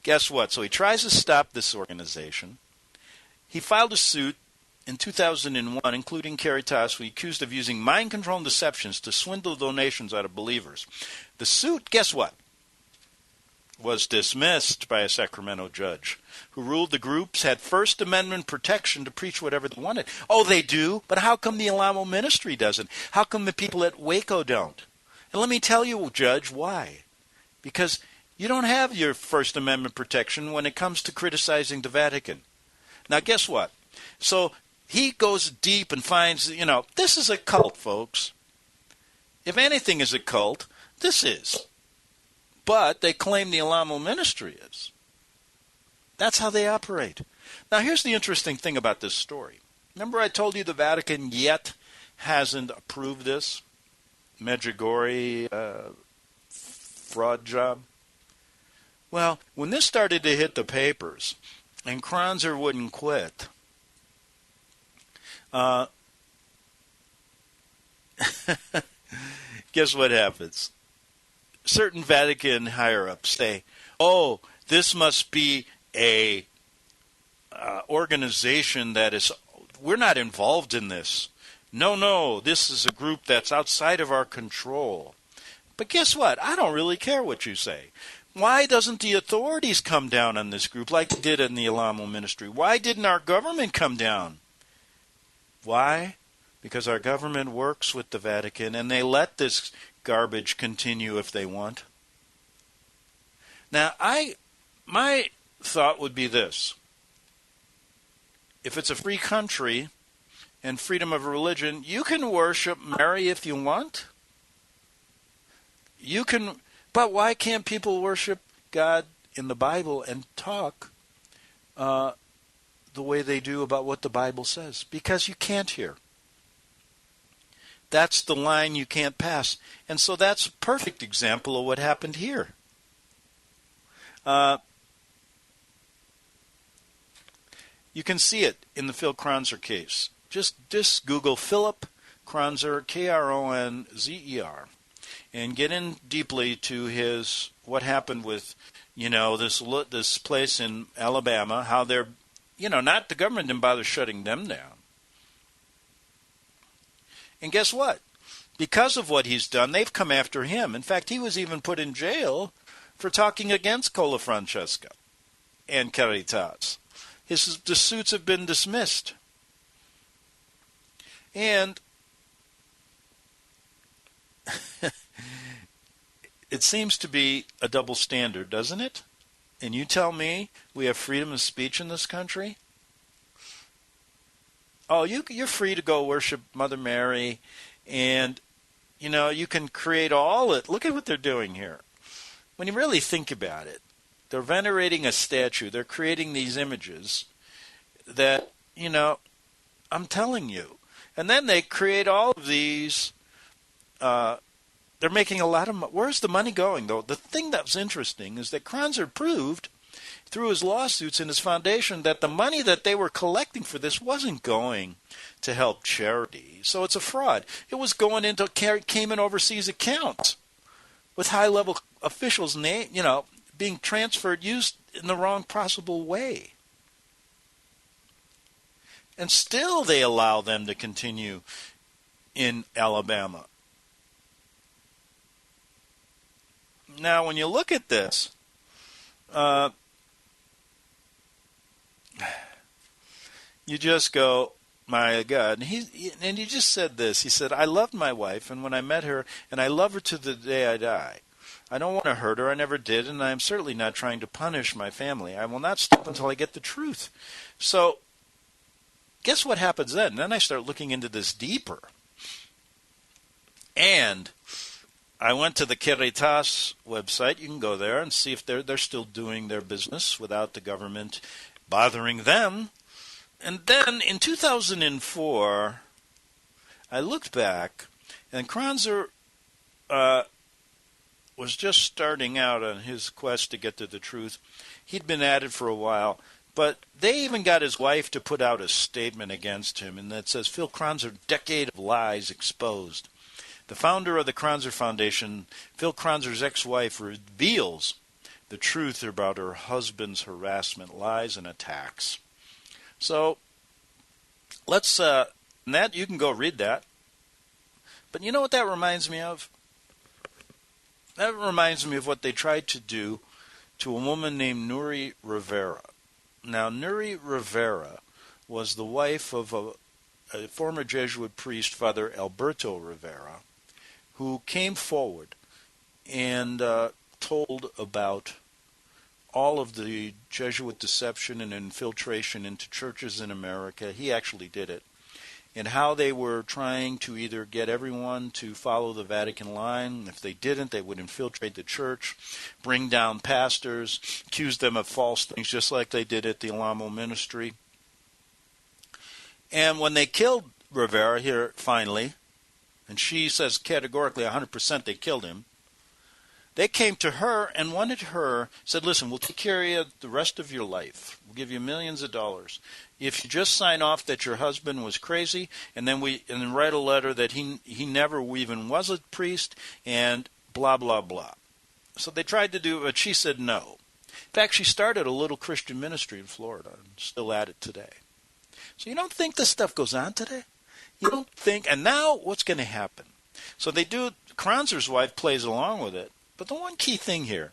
Guess what? So he tries to stop this organization. He filed a suit in 2001, including Caritas, who he accused of using mind control and deceptions to swindle donations out of believers. The suit, guess what, was dismissed by a Sacramento judge who ruled the groups had First Amendment protection to preach whatever they wanted. Oh, they do? But how come the Alamo ministry doesn't? How come the people at Waco don't? And let me tell you, Judge, why. Because you don't have your First Amendment protection when it comes to criticizing the Vatican. Now, guess what? So he goes deep and finds, this is a cult, folks. If anything is a cult, this is. But they claim the Alamo ministry is. That's how they operate. Now, here's the interesting thing about this story. Remember I told you the Vatican yet hasn't approved this Medjugorje fraud job? Well, when this started to hit the papers and Kranzer wouldn't quit, guess what happens? Certain Vatican higher-ups say, oh, this must be a organization that is, we're not involved in this. No, this is a group that's outside of our control. But guess what? I don't really care what you say. Why doesn't the authorities come down on this group like they did in the Alamo ministry? Why didn't our government come down? Why? Because our government works with the Vatican and they let this garbage continue if they want. Now, my thought would be this. If it's a free country and freedom of religion, you can worship Mary if you want. You can, but why can't people worship God in the Bible and talk the way they do about what the Bible says? Because you can't here. That's the line you can't pass. And so that's a perfect example of what happened here. You can see it in the Phil Kranzer case. Just Google Philip Kranzer, Kronzer, and get in deeply to his what happened with, this place in Alabama, how they're, not the government didn't bother shutting them down. And guess what? Because of what he's done, they've come after him. In fact, he was even put in jail for talking against Colafrancesco and Caritas. The suits have been dismissed. And it seems to be a double standard, doesn't it? And you tell me we have freedom of speech in this country? Oh, you're free to go worship Mother Mary, and, you can create all it. Look at what they're doing here. When you really think about it, They're venerating a statue. They're creating these images that, I'm telling you. And then they create all of these. They're making a lot of money. Where's the money going, though? The thing that's interesting is that Kronzer proved through his lawsuits and his foundation that the money that they were collecting for this wasn't going to help charity. So it's a fraud. It was going into Cayman overseas accounts with high-level officials, being transferred, used in the wrong possible way. And still they allow them to continue in Alabama. Now, when you look at this, you just go, my God. And he just said this. He said, I loved my wife, and when I met her, and I love her to the day I die. I don't want to hurt her. I never did, and I am certainly not trying to punish my family. I will not stop until I get the truth. So, guess what happens then? Then I start looking into this deeper. And I went to the Caritas website. You can go there and see if they're still doing their business without the government bothering them. And then in 2004, I looked back, and Kronzer was just starting out on his quest to get to the truth. He'd been at it for a while, but they even got his wife to put out a statement against him, and that says, Phil Kronzer, decade of lies exposed. The founder of the Kronzer Foundation, Phil Kronzer's ex-wife, reveals the truth about her husband's harassment, lies, and attacks. So, let's, that, you can go read that. But you know what that reminds me of? That reminds me of what they tried to do to a woman named Nuri Rivera. Now, Nuri Rivera was the wife of a former Jesuit priest, Father Alberto Rivera, who came forward and told about all of the Jesuit deception and infiltration into churches in America. He actually did it. And how they were trying to either get everyone to follow the Vatican line. If they didn't, they would infiltrate the church, bring down pastors, accuse them of false things, just like they did at the Alamo Ministry. And when they killed Rivera here, finally, and she says categorically 100% they killed him, they came to her and wanted her, said, listen, we'll take care of you the rest of your life. We'll give you millions of dollars if you just sign off that your husband was crazy, and then write a letter that he never even was a priest, and blah, blah, blah. So they tried to do it, but she said no. In fact, she started a little Christian ministry in Florida and still at it today. So you don't think this stuff goes on today? You don't think, and now what's going to happen? So they do, Kronzer's wife plays along with it. But the one key thing here,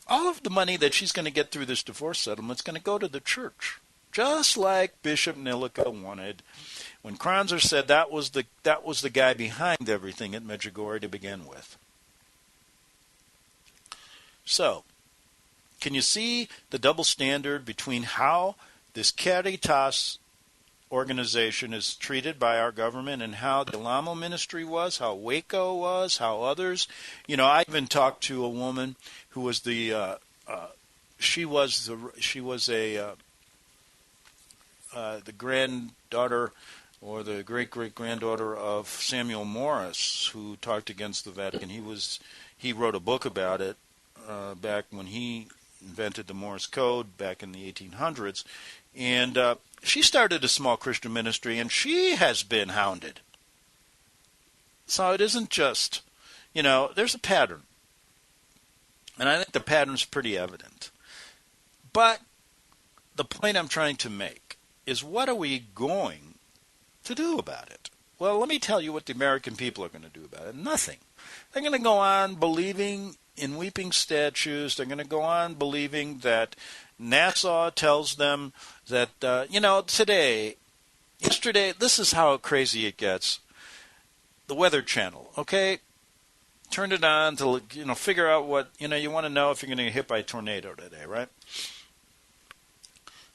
all of the money that she's going to get through this divorce settlement is going to go to the church, just like Bishop Nilica wanted when Kronzer said that was the guy behind everything at Medjugorje to begin with. So, can you see the double standard between how this Caritas organization is treated by our government and how the Alamo Ministry was, how Waco was, how others. I even talked to a woman who was the granddaughter or the great-great-granddaughter of Samuel Morse, who talked against the Vatican. He wrote a book about it back when he invented the Morse code back in the 1800s, and she started a small Christian ministry, and she has been hounded. So it isn't just, there's a pattern. And I think the pattern's pretty evident. But the point I'm trying to make is, what are we going to do about it? Well, let me tell you what the American people are going to do about it. Nothing. They're going to go on believing in weeping statues. They're going to go on believing that NASA tells them that, yesterday, this is how crazy it gets. The Weather Channel, okay? Turned it on to, figure out what, you want to know if you're going to get hit by a tornado today, right?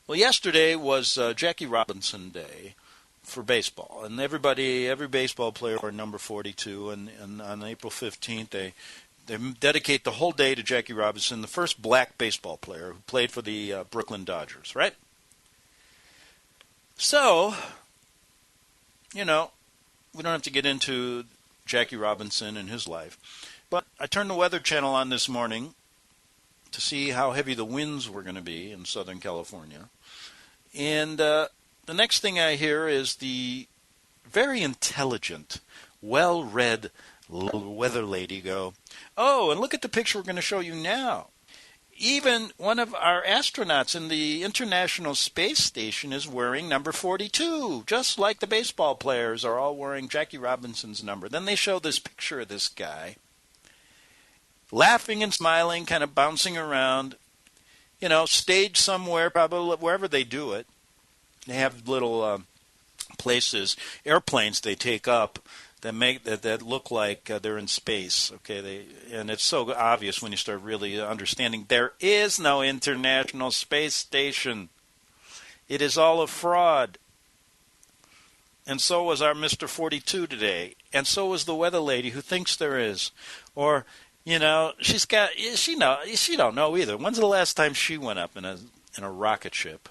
Well, yesterday was Jackie Robinson Day for baseball, and every baseball player wore number 42, and on April 15th, they They dedicate the whole day to Jackie Robinson, the first black baseball player who played for the Brooklyn Dodgers, right? So, we don't have to get into Jackie Robinson and his life. But I turned the Weather Channel on this morning to see how heavy the winds were going to be in Southern California. And the next thing I hear is the very intelligent, well-read little weather lady go, "Oh, and look at the picture we're going to show you now. Even one of our astronauts in the International Space Station is wearing number 42, just like the baseball players are all wearing Jackie Robinson's number." Then they show this picture of this guy, laughing and smiling, kind of bouncing around, staged somewhere, probably wherever they do it. They have little places, airplanes they take up that make that look like they're in space. Okay, and it's so obvious when you start really understanding there is no International Space Station. It is all a fraud. And so was our Mr. 42 today, and so was the weather lady who thinks there is, or she don't know either. When's the last time she went up in a rocket ship?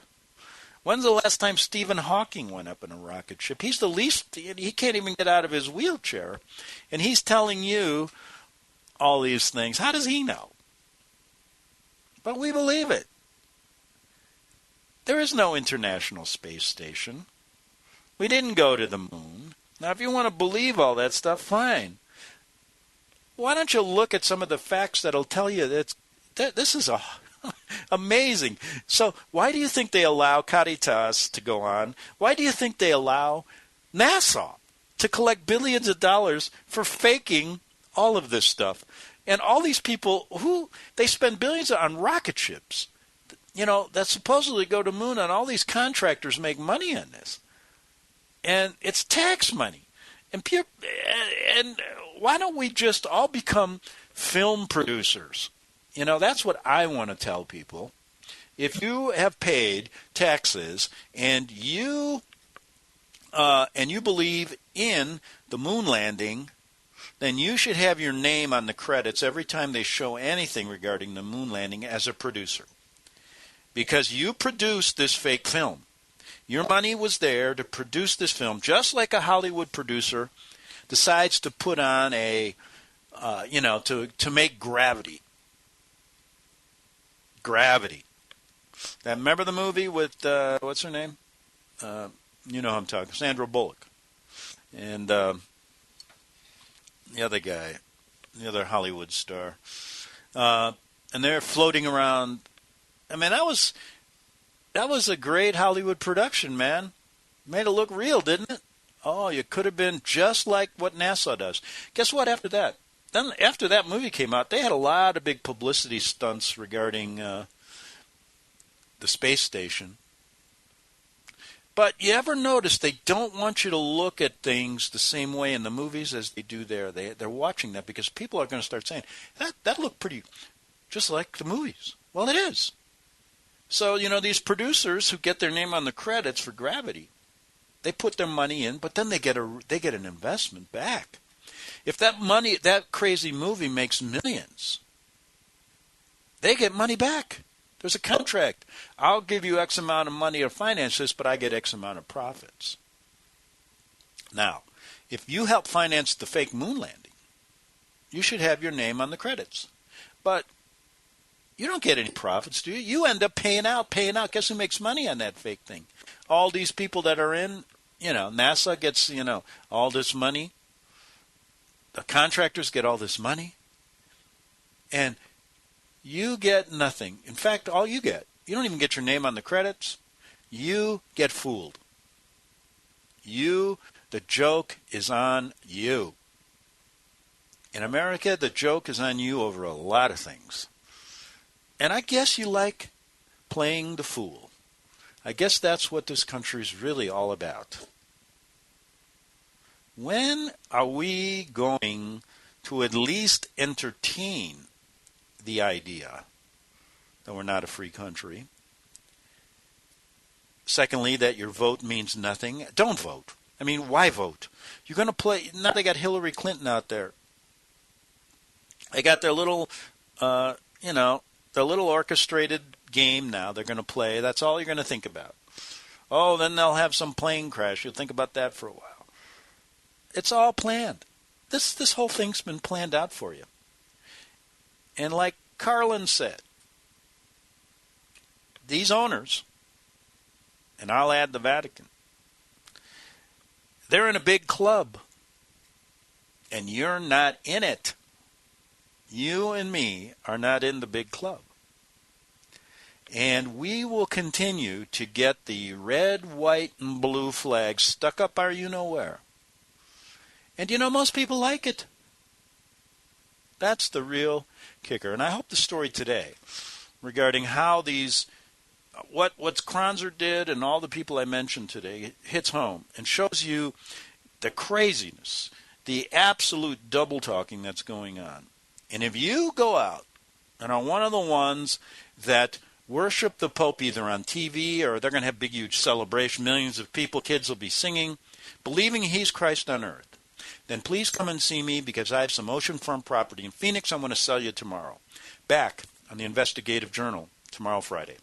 When's the last time Stephen Hawking went up in a rocket ship? He's the least, he can't even get out of his wheelchair. And he's telling you all these things. How does he know? But we believe it. There is no International Space Station. We didn't go to the moon. Now, if you want to believe all that stuff, fine. Why don't you look at some of the facts that'll tell you that this is amazing. So why do you think they allow Caritas to go on? Why do you think they allow NASA to collect billions of dollars for faking all of this stuff? And all these people they spend billions on rocket ships, that supposedly go to moon, and all these contractors make money on this. And it's tax money. And why don't we just all become film producers? That's what I want to tell people. If you have paid taxes and you believe in the moon landing, then you should have your name on the credits every time they show anything regarding the moon landing as a producer. Because you produced this fake film. Your money was there to produce this film, just like a Hollywood producer decides to put on to make Gravity. Gravity. Remember the movie with, what's her name? You know who I'm talking, Sandra Bullock. And the other guy, the other Hollywood star. And they're floating around. I mean, that was a great Hollywood production, man. Made it look real, didn't it? Oh, you could have been just like what NASA does. Guess what after that? Then after that movie came out, they had a lot of big publicity stunts regarding the space station. But you ever notice they don't want you to look at things the same way in the movies as they do there? They're watching that because people are going to start saying, that looked pretty just like the movies. Well, it is. So, these producers who get their name on the credits for Gravity, they put their money in, but then they get an investment back. If that crazy movie makes millions, they get money back. There's a contract. I'll give you X amount of money to finance this, but I get X amount of profits. Now, if you help finance the fake moon landing, you should have your name on the credits. But you don't get any profits, do you? You end up paying out. Guess who makes money on that fake thing? All these people that are in, NASA gets, all this money. The contractors get all this money. And you get nothing. In fact, all you don't even get your name on the credits. You get fooled. The joke is on you. In America, the joke is on you over a lot of things. And I guess you like playing the fool. I guess that's what this country is really all about. When are we going to at least entertain the idea that we're not a free country? Secondly, that your vote means nothing. Don't vote. I mean, why vote? You're going to play. Now they got Hillary Clinton out there. They got their little, their little orchestrated game now they're going to play. That's all you're going to think about. Oh, then they'll have some plane crash. You'll think about that for a while. It's all planned. This whole thing's been planned out for you. And like Carlin said, these owners, and I'll add the Vatican, they're in a big club, and you're not in it. You and me are not in the big club. And we will continue to get the red, white, and blue flags stuck up our you-know-where. And most people like it. That's the real kicker. And I hope the story today regarding how what Kronzer did and all the people I mentioned today hits home and shows you the craziness, the absolute double-talking that's going on. And if you go out and are one of the ones that worship the Pope either on TV or they're going to have big, huge celebration, millions of people, kids will be singing, believing he's Christ on earth, then please come and see me because I have some oceanfront property in Phoenix I'm going to sell you tomorrow. Back on the Investigative Journal tomorrow, Friday.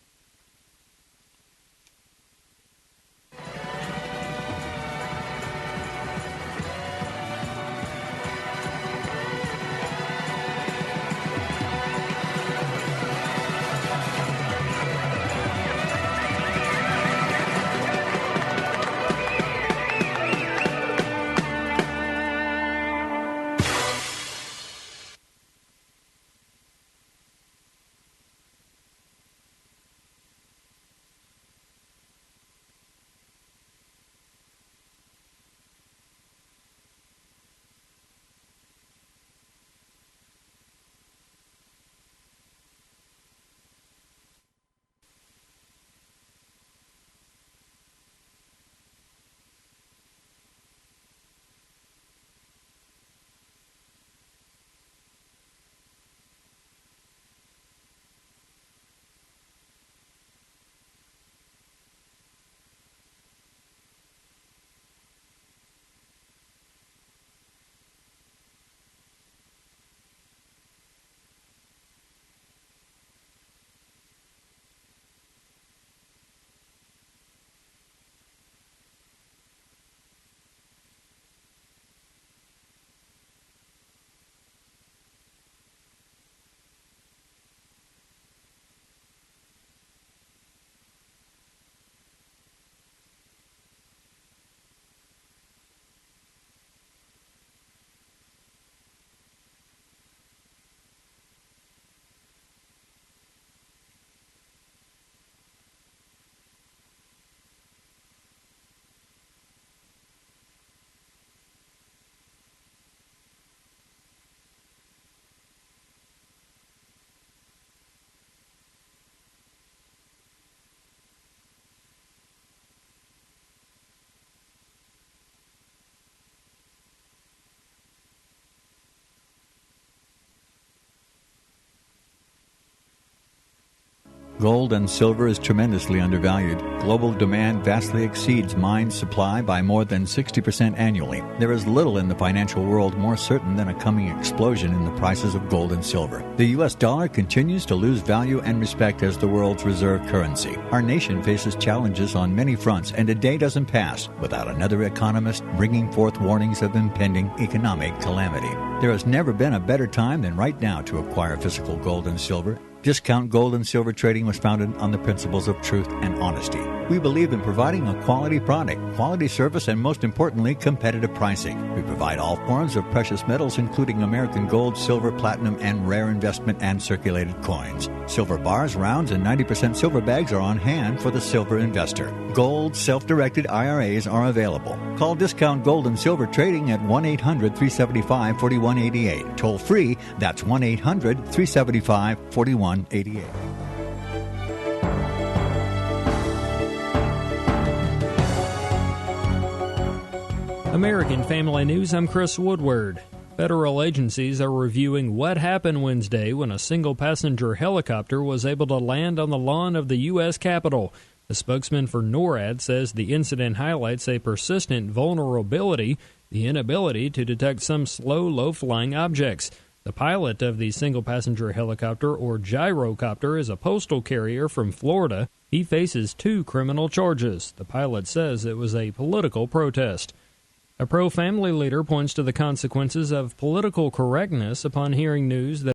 Gold and silver is tremendously undervalued. Global demand vastly exceeds mine supply by more than 60% annually. There is little in the financial world more certain than a coming explosion in the prices of gold and silver. The U.S. dollar continues to lose value and respect as the world's reserve currency. Our nation faces challenges on many fronts, and a day doesn't pass without another economist bringing forth warnings of impending economic calamity. There has never been a better time than right now to acquire physical gold and silver. Discount Gold and Silver Trading was founded on the principles of truth and honesty. We believe in providing a quality product, quality service, and most importantly, competitive pricing. We provide all forms of precious metals, including American gold, silver, platinum, and rare investment and circulated coins. Silver bars, rounds, and 90% silver bags are on hand for the silver investor. Gold self-directed IRAs are available. Call Discount Gold and Silver Trading at 1-800-375-4188. Toll free, that's 1-800-375-4188. American Family News, I'm Chris Woodward. Federal agencies are reviewing what happened Wednesday when a single-passenger helicopter was able to land on the lawn of the U.S. Capitol. The spokesman for NORAD says the incident highlights a persistent vulnerability, the inability to detect some slow, low-flying objects. The pilot of the single-passenger helicopter, or gyrocopter, is a postal carrier from Florida. He faces 2 criminal charges. The pilot says it was a political protest. A pro-family leader points to the consequences of political correctness upon hearing news that